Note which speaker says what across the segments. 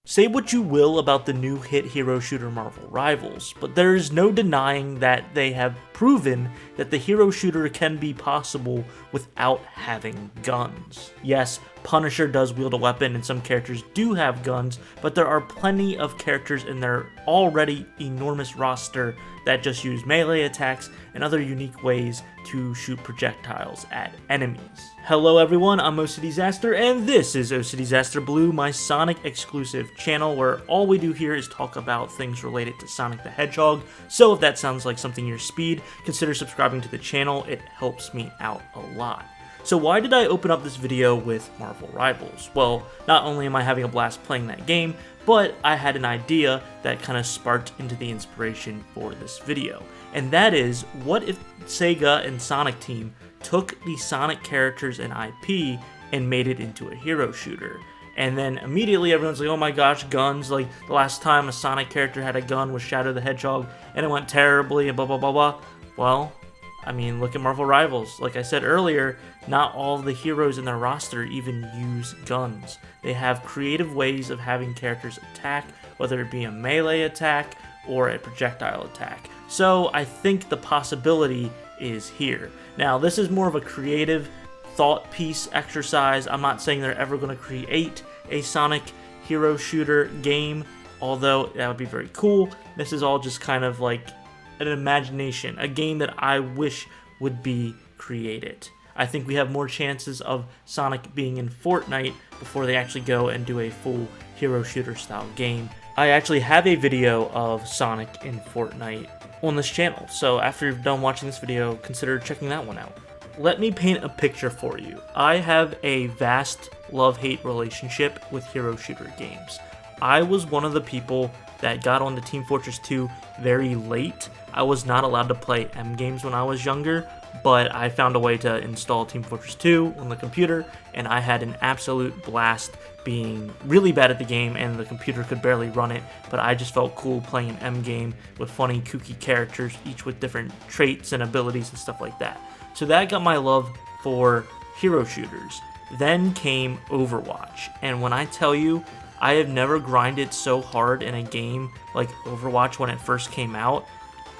Speaker 1: Say what you will about the new hit hero shooter Marvel Rivals, but there is no denying that they have proven that the hero shooter can be possible without having guns. Yes, Punisher does wield a weapon and some characters do have guns, but there are plenty of characters in their already enormous roster that just use melee attacks and other unique ways to shoot projectiles at enemies. Hello everyone, I'm OCDsaster, and this is OCDsaster Blue, my Sonic exclusive channel where all we do here is talk about things related to Sonic the Hedgehog. So if that sounds like something your speed, consider subscribing to the channel, it helps me out a lot. So why did I open up this video with Marvel Rivals? Well, not only am I having a blast playing that game, but I had an idea that kind of sparked into the inspiration for this video. And that is, what if Sega and Sonic Team took the Sonic characters and IP and made it into a hero shooter? And then immediately everyone's like, oh my gosh, guns, like the last time a Sonic character had a gun was Shadow the Hedgehog and it went terribly and blah blah blah blah. Well, I mean, look at Marvel Rivals. Like I said earlier, not all of the heroes in their roster even use guns. They have creative ways of having characters attack, whether it be a melee attack or a projectile attack. So I think the possibility is here. Now, this is more of a creative thought piece exercise. I'm not saying they're ever going to create a Sonic hero shooter game, although that would be very cool. This is all just kind of like an imagination, a game that I wish would be created. I think we have more chances of Sonic being in Fortnite before they actually go and do a full hero shooter style game. I actually have a video of Sonic in Fortnite on this channel, so after you're done watching this video, consider checking that one out. Let me paint a picture for you. I have a vast love-hate relationship with hero shooter games. I was one of the people that got onto Team Fortress 2 very late. I was not allowed to play M games when I was younger, but I found a way to install Team Fortress 2 on the computer, and I had an absolute blast being really bad at the game, and the computer could barely run it, but I just felt cool playing an M game with funny, kooky characters, each with different traits and abilities and stuff like that. So that got my love for hero shooters. Then came Overwatch, and when I tell you, I have never grinded so hard in a game like Overwatch when it first came out.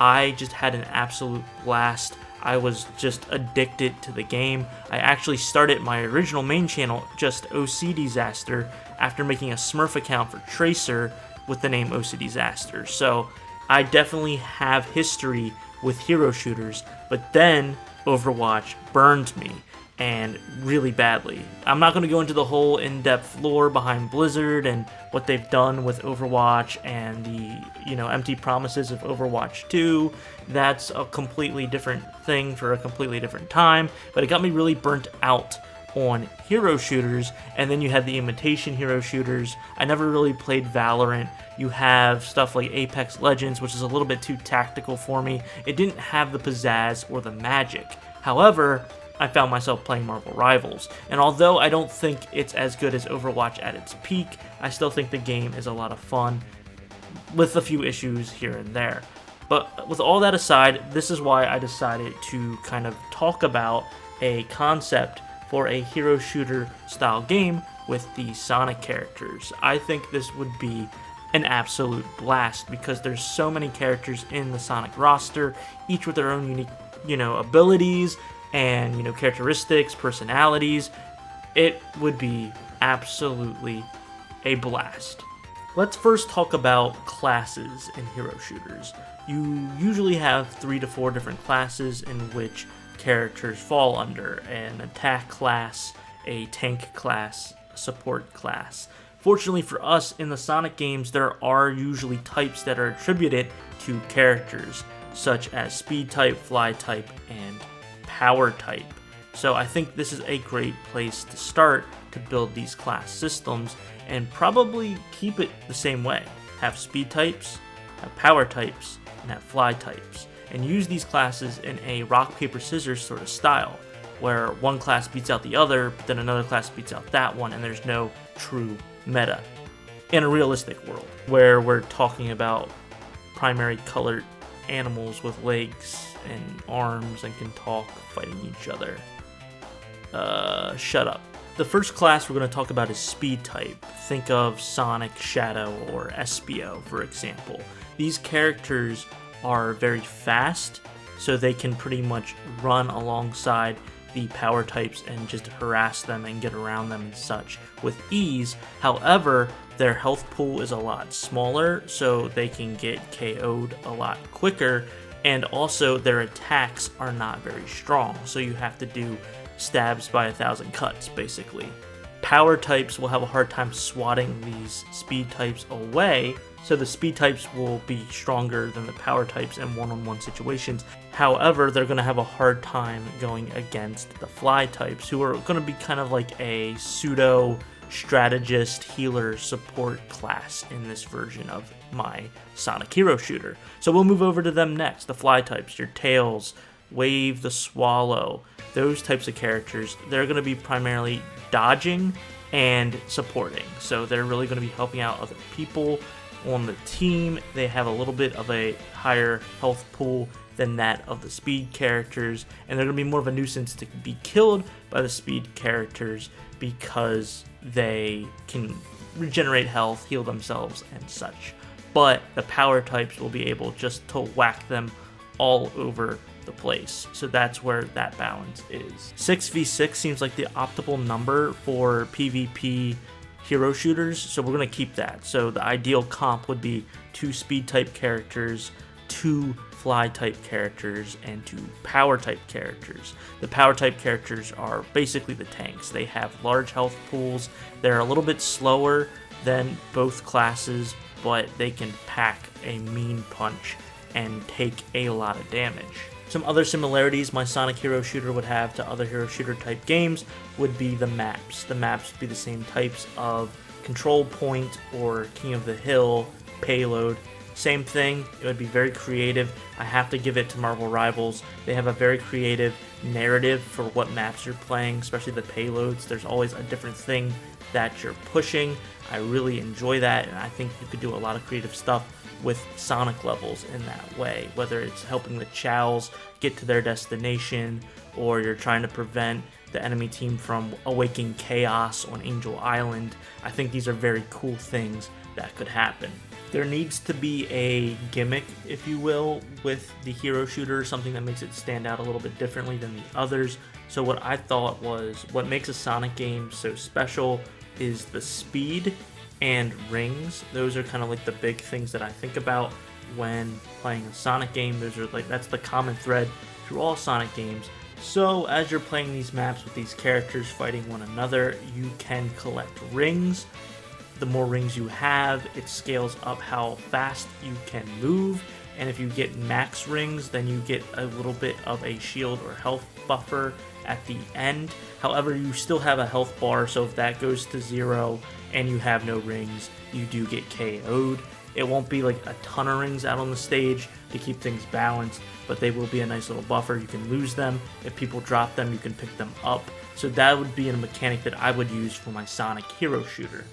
Speaker 1: I just had an absolute blast. I was just addicted to the game. I actually started my original main channel, just OCDsaster, after making a Smurf account for Tracer with the name OCDsaster. So I definitely have history with hero shooters, but then Overwatch burned me, and really badly. I'm not going to go into the whole in-depth lore behind Blizzard and what they've done with Overwatch and the, empty promises of Overwatch 2. That's a completely different thing for a completely different time, but it got me really burnt out on hero shooters. And then you had the imitation hero shooters. I never really played Valorant. You have stuff like Apex Legends, which is a little bit too tactical for me. It didn't have the pizzazz or the magic. However, I found myself playing Marvel Rivals, and although I don't think it's as good as Overwatch at its peak, I still think the game is a lot of fun, with a few issues here and there. But with all that aside, this is why I decided to kind of talk about a concept for a hero shooter style game with the Sonic characters. I think this would be an absolute blast because there's so many characters in the Sonic roster, each with their own unique, abilities and characteristics, personalities. It would be absolutely a blast. Let's first talk about classes in hero shooters. You usually have 3 to 4 different classes in which characters fall under: an attack class, a tank class, a support class. Fortunately for us, in the Sonic games, there are usually types that are attributed to characters, such as speed type, fly type, and power type. So I think this is a great place to start to build these class systems and probably keep it the same way. Have speed types, have power types, and have fly types. And use these classes in a rock, paper, scissors sort of style, where one class beats out the other, but then another class beats out that one, and there's no true meta. In a realistic world, where we're talking about primary colored animals with legs and arms and can talk fighting each other. Shut up. The first class we're going to talk about is Speed type. Think of Sonic, Shadow, or Espio, for example. These characters are very fast, so they can pretty much run alongside the power types and just harass them and get around them and such with ease. However, their health pool is a lot smaller, so they can get KO'd a lot quicker, and also their attacks are not very strong, so you have to do stabs by 1,000 cuts, basically. Power types will have a hard time swatting these speed types away, so the speed types will be stronger than the power types in one-on-one situations. However, they're going to have a hard time going against the fly types, who are going to be kind of like a pseudo strategist healer support class in this version of my Sonic Hero Shooter. So we'll move over to them next. The fly types, your Tails, Wave the Swallow, those types of characters, they're going to be primarily dodging and supporting. So they're really going to be helping out other people on the team. They have a little bit of a higher health pool than that of the speed characters, and they're going to be more of a nuisance to be killed by the speed characters because they can regenerate health, heal themselves, and such. But the power types will be able just to whack them all over the place. So that's where that balance is. 6v6 seems like the optimal number for PvP hero shooters, so we're going to keep that. So the ideal comp would be 2 speed type characters, 2 fly type characters, and 2 power type characters. The power type characters are basically the tanks. They have large health pools. They're a little bit slower than both classes, but they can pack a mean punch and take a lot of damage. Some other similarities my Sonic Hero Shooter would have to other hero shooter type games would be the maps. The maps would be the same types of Control Point or King of the Hill, Payload. Same thing, it would be very creative. I have to give it to Marvel Rivals. They have a very creative narrative for what maps you're playing, especially the payloads. There's always a different thing that you're pushing. I really enjoy that, and I think you could do a lot of creative stuff with Sonic levels in that way, whether it's helping the Chows get to their destination, or you're trying to prevent the enemy team from awakening chaos on Angel Island. I think these are very cool things that could happen. There needs to be a gimmick, if you will, with the hero shooter, something that makes it stand out a little bit differently than the others. So what I thought was, what makes a Sonic game so special is the speed and rings. Those are kind of like the big things that I think about when playing a Sonic game. That's the common thread through all Sonic games. So as you're playing these maps with these characters fighting one another, you can collect rings. The more rings you have, it scales up how fast you can move, and if you get max rings, then you get a little bit of a shield or health buffer at the end. However, you still have a health bar, so if that goes to 0 and you have no rings, you do get KO'd. It won't be like a ton of rings out on the stage to keep things balanced, but they will be a nice little buffer. You can lose them. If people drop them, you can pick them up. So that would be a mechanic that I would use for my Sonic Hero Shooter.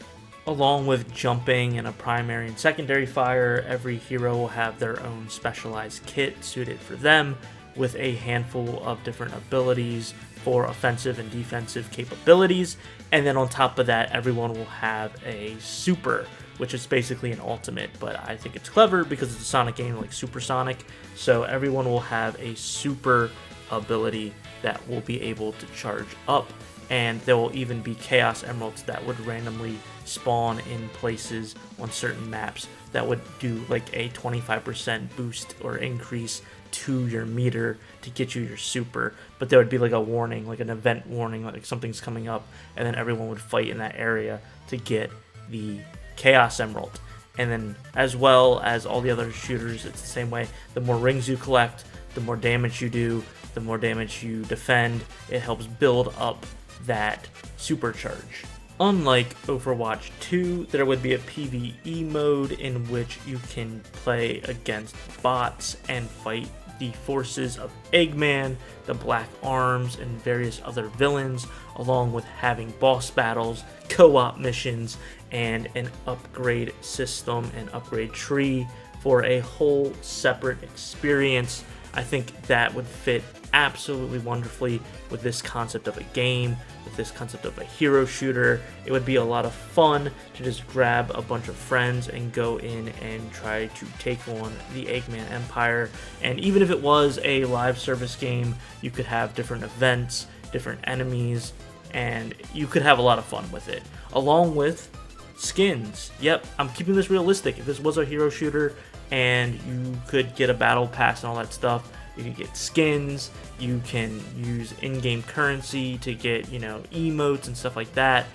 Speaker 1: Along with jumping and a primary and secondary fire, every hero will have their own specialized kit suited for them, with a handful of different abilities for offensive and defensive capabilities. And then on top of that, everyone will have a super, which is basically an ultimate, but I think it's clever because it's a Sonic game like Super Sonic, so everyone will have a super ability that will be able to charge up, and there will even be Chaos Emeralds that would randomly spawn in places on certain maps that would do like a 25% boost or increase to your meter to get you your super, but there would be like a warning, like an event warning, like something's coming up, and then everyone would fight in that area to get the Chaos Emerald. And then as well as all the other shooters, it's the same way. The more rings you collect, the more damage you do, the more damage you defend. It helps build up that supercharge. Unlike Overwatch 2, there would be a PvE mode in which you can play against bots and fight the forces of Eggman, the Black Arms, and various other villains, along with having boss battles, co-op missions, and an upgrade system and upgrade tree for a whole separate experience. I think that would fit absolutely wonderfully with this concept of a game, with this concept of a hero shooter. It would be a lot of fun to just grab a bunch of friends and go in and try to take on the Eggman Empire. And even if it was a live service game, you could have different events, different enemies, and you could have a lot of fun with it, along with skins. Yep, I'm keeping this realistic. If this was a hero shooter and you could get a battle pass and all that stuff, you can get skins, you can use in-game currency to get, emotes and stuff like that.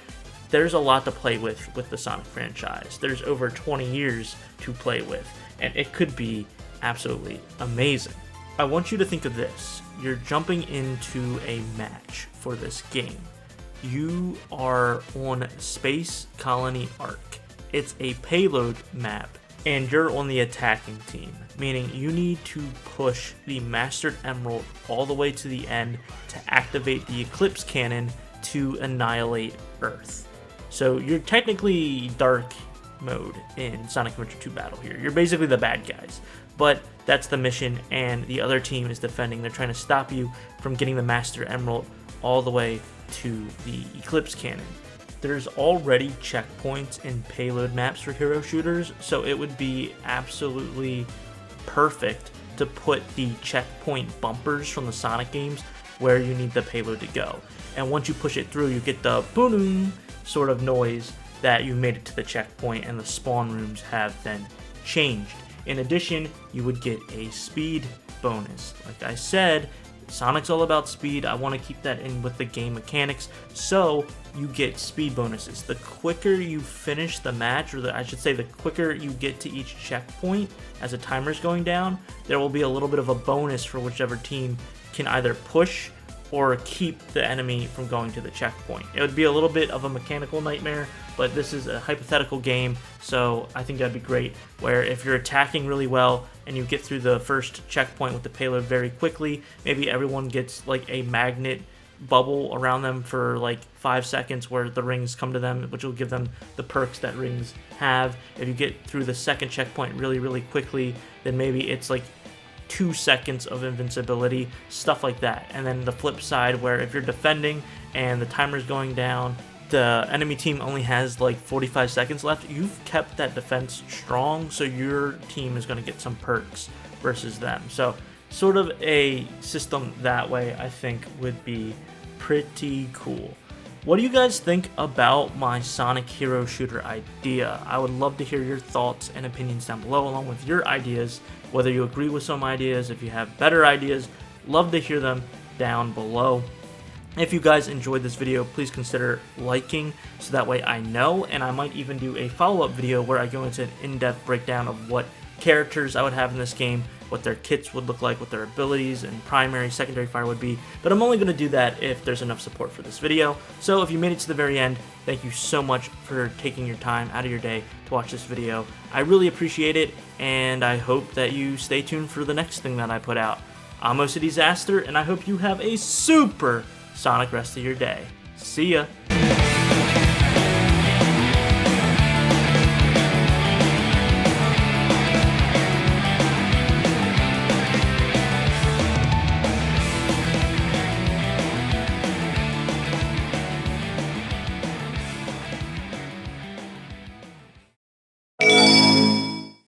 Speaker 1: There's a lot to play with the Sonic franchise. There's over 20 years to play with, and it could be absolutely amazing. I want you to think of this. You're jumping into a match for this game. You are on Space Colony Arc. It's a payload map, and you're on the attacking team, meaning you need to push the Mastered Emerald all the way to the end to activate the Eclipse Cannon to annihilate Earth. So you're technically dark mode in Sonic Adventure 2 Battle here. You're basically the bad guys, but that's the mission, and the other team is defending. They're trying to stop you from getting the Master Emerald all the way to the Eclipse Cannon. There's already checkpoints and payload maps for hero shooters, so it would be absolutely perfect to put the checkpoint bumpers from the Sonic games where you need the payload to go. And once you push it through, you get the boom sort of noise that you made it to the checkpoint, and the spawn rooms have then changed. In addition, you would get a speed bonus. Like I said, Sonic's all about speed. I want to keep that in with the game mechanics, so you get speed bonuses. The quicker you finish the match, or I should say the quicker you get to each checkpoint as a timer's going down, there will be a little bit of a bonus for whichever team can either push or keep the enemy from going to the checkpoint. It would be a little bit of a mechanical nightmare, but this is a hypothetical game, so I think that'd be great, where if you're attacking really well and you get through the first checkpoint with the payload very quickly, maybe everyone gets like a magnet bubble around them for like 5 seconds where the rings come to them, which will give them the perks that rings have. If you get through the second checkpoint really quickly, then maybe it's like 2 seconds of invincibility, stuff like that. And then the flip side, where if you're defending and the timer's going down, the enemy team only has like 45 seconds left, you've kept that defense strong, so your team is going to get some perks versus them. So sort of a system that way, I think, would be pretty cool. What do you guys think about my Sonic hero shooter idea? I would love to hear your thoughts and opinions down below, along with your ideas, whether you agree with some ideas, if you have better ideas. Love to hear them down below. If you guys enjoyed this video, please consider liking, so that way I know, and I might even do a follow-up video where I go into an in-depth breakdown of what characters I would have in this game, what their kits would look like, what their abilities and primary, secondary fire would be, but I'm only going to do that if there's enough support for this video. So if you made it to the very end, thank you so much for taking your time out of your day to watch this video. I really appreciate it, and I hope that you stay tuned for the next thing that I put out. I'm OCDsaster, and I hope you have a super Sonic rest of your day. See ya!